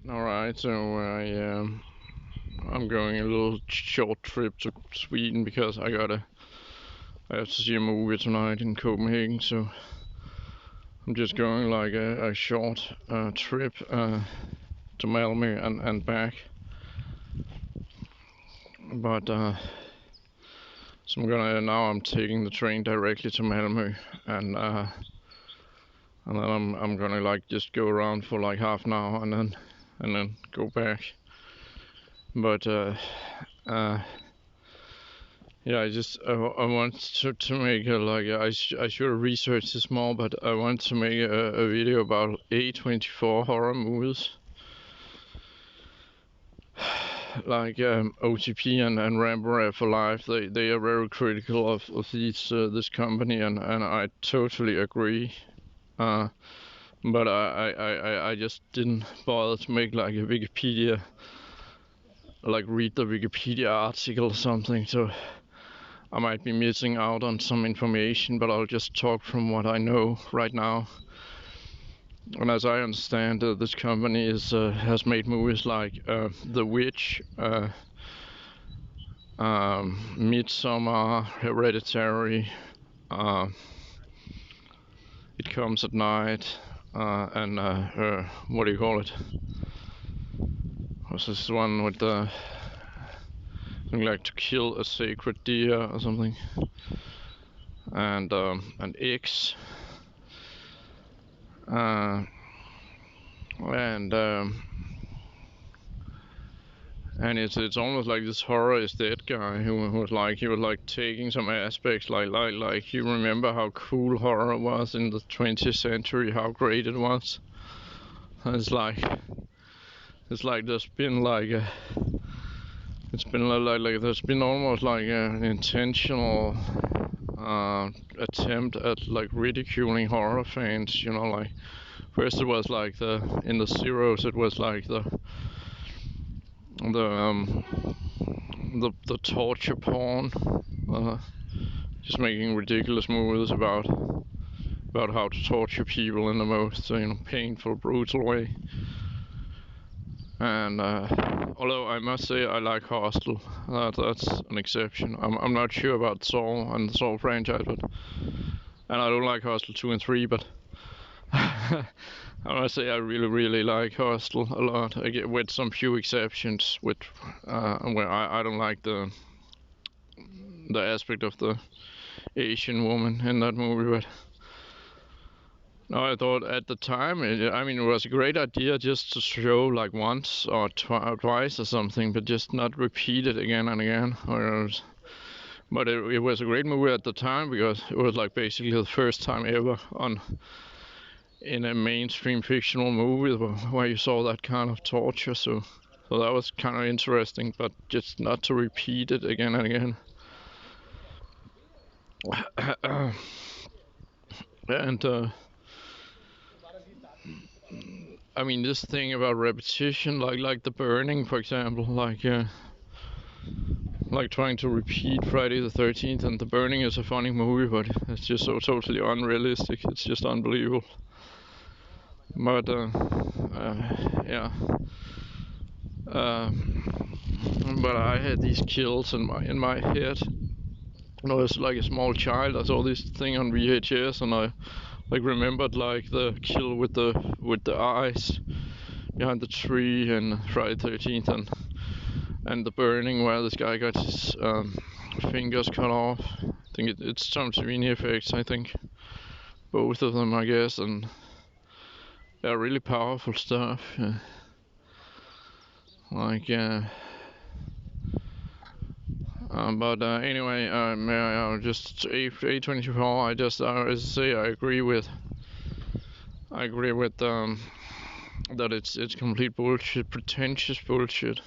All right, so I'm going a little short trip to Sweden because I have to see a movie tonight in Copenhagen. So I'm just going like a short trip to Malmö and back. But so I'm taking the train directly to Malmö and then I'm gonna like just go around for like half an hour and then go back. But uh, yeah, I want to make I should have researched this more, but I want to make a video about A24 horror movies, like OTP and Rambo for Life. They are very critical of this company, and I totally agree. Uh, but I just didn't bother to make like a Wikipedia, like read the Wikipedia article or something. So I might be missing out on some information, but I'll just talk from what I know right now. And as I understand, this company has made movies like The Witch, Midsommar, Hereditary, uh, It Comes at Night, and what do you call it? What's this one with the like To Kill a Sacred Deer or something? And X, and and it's almost like this horror is dead guy who was like taking some aspects like you remember how cool horror was in the 20th century, how great it was. It's like there's been like it's been like there's been almost like an intentional attempt at like ridiculing horror fans, you know, like first it was like in the zeros it was like the the torture porn, uh, just making ridiculous movies about how to torture people in the most painful, brutal way. And although I must say I like Hostel, that's an exception. I'm not sure about Saw and the Saw franchise, and I don't like Hostel 2 and 3, but I must say I really like Hostel a lot. With some few exceptions, where I don't like the aspect of the Asian woman in that movie, but no, I thought at the time, it was a great idea just to show like once or twice or something, but just not repeat it again and again. But it was a great movie at the time because it was like basically the first time ever in a mainstream fictional movie where you saw that kind of torture. So that was kind of interesting, but just not to repeat it again and again. And I mean, this thing about repetition, like The Burning, for example, like trying to repeat Friday the 13th, and The Burning is a funny movie, but it's just so totally unrealistic. It's just unbelievable. But yeah. But I had these kills in my head. When I was like a small child, I saw this thing on VHS, and I like remembered like the kill with the eyes behind the tree and Friday 13th, and The Burning where this guy got his fingers cut off. I think it's some Savini effects. I think both of them, I guess, and they're really powerful stuff. Like but anyway, just A24. As I say, I agree with that it's complete bullshit, pretentious bullshit.